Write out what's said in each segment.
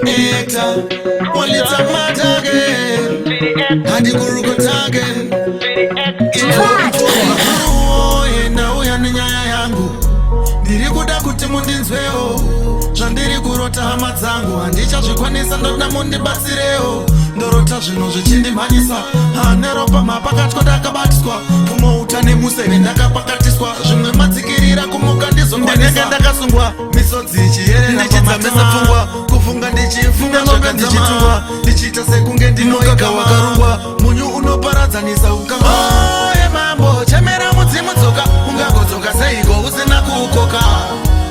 Eta, walita matage, hadi kurukotage. Na uya ni nyaya yangu, ndiri kuda kuti mundinzwewo. Zvandiri kurota hama dzangu, handichazvikwanisa ndodna mundibatsirewo. Ndorota zvinhu zvichindimhanyisa, haneropa mapakatwa ndakabatiswa. Kumouta nemuseve ndakapakatiswa, zvimwe madzikirira kumuka ndizongwanisa. Ndakasungwa misodzi ichiyerera pfungwa, kufunga ndichifunga zvaka ndichitungwa, ndichiita sekunge ndinoika wakarungwa. Munyu unoparadzanisa ukama. Mambo chemera mudzimu dzoka, ungagodzoka seiko usina kuukoka.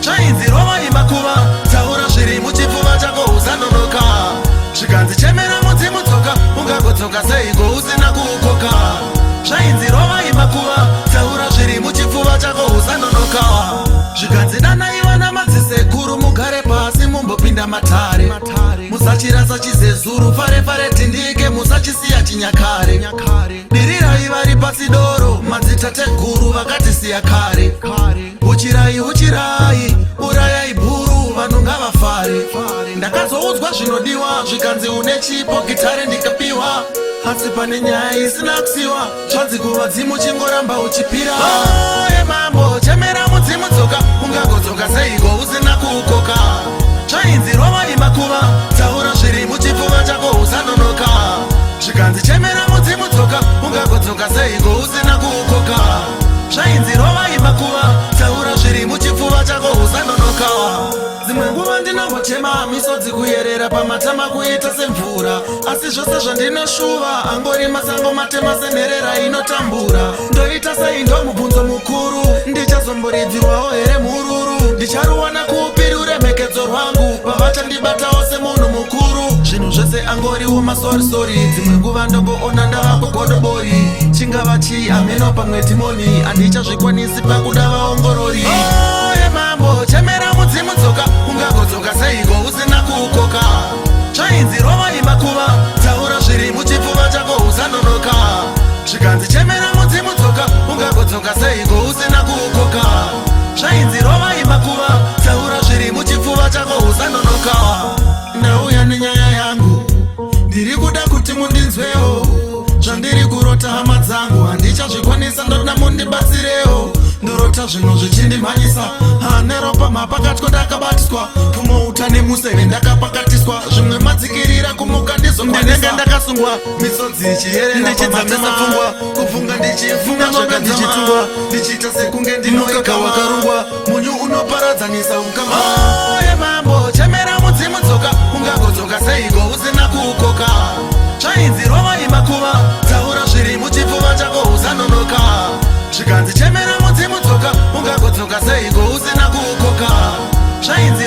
Zvainzi rova imakuva, taura zviri muchipfuva chako usanonoka. Zvikanzi chemera mudzimu dzoka, ungagodzoka seiko usina kuukoka. Zvainzi rova imakuva, taura zviri muchipfuva chako usanonoka. Zvikanzi danaiwa namadzisekuru, mugare pasi mumbopinda matare. Musachirasa chizezuru, fare tindike, musachisiya chinyakare. Dirirai vari pasi doro, madzitateguru vakatisiya kare. Uchirai, urayai bhuru, vanhu ngavafare. Ndakazoudzwa zvinodiwa, zvikanzi une chipo, gitare ndikapiwa. Asi pane nyaya isina kusiwa, zvanzi kuvadzimu chingoramba uchipira. Mambo chemera mudzimu dzoka, ungagodzoka seiko usina kuukoka. Zvainzi rova imakuva, taura zviri muchipfuva chako usanonoka. Zvikanzi chemera mudzimu dzoka, ungagodzoka seiko usina kuukoka. Zvainzi rova imakuva, taura zviri muchipfuva chako usanonoka. Dzimwe nguva ndinongochema misodzi kuyerera pamatama kuita semvura. Asi zvose zvandinoshuva angori masango matema senherera inotambura. Ndoita sei ndomubvunzo mukuru, ndichazomboridzirwawo here mururu. Ndicharuwana kupi ruremekedzo rwangu, vavachandibatawo semunhu mukuru. Zvinhu zvese angoriwo masorisori, dzimwe nguva ndomboona ndava kugodobori. Chingava chii ameno pamwe timoni, handichazvikwanisi pakuda vaongorori. Mambo chemera mudzimu dzoka, ungagodzoka seiko usina kuukoka. Zvainzi rova imakuva, taura zviri muchipfuva chako usanonoka. Zvikanzi chemera mudzimu dzoka, ungagodzoka seiko usina kuukoka. Zvainzi rova imakuva, taura zviri muchipfuva chako usanonoka. Ndauya nenyaya yangu, ndiri kuda kuti mundinzwewo. Zvandiri kurota hama dzangu, handichazvikwanisa ndodna mundibatsirewo. Ndorota zvinhu zvichindimhanyisa, haneropa mapakatwa ndakabatiswa. Kumouta nemuseve ndakapakatiswa, zvimwe madzikirira kumuka ndizongwanisa. Ndakasungwa misodzi ichiyerera pfungwa, kufunga ndichifunga zvaka ndichitungwa, ndichiita sekunge ndinoika wakarungwa. Munyu unoparadzanisa ukama. Mambo chemera mudzimu dzoka, ungagodzoka seiko usina kuukoka. Zvainzi rova imakuva, taura zviri muchipfuva chako usanonoka. Zvikanzi chemera mudzimu dzoka, ungagodzoka seiko usina kuukoka. Zvainzi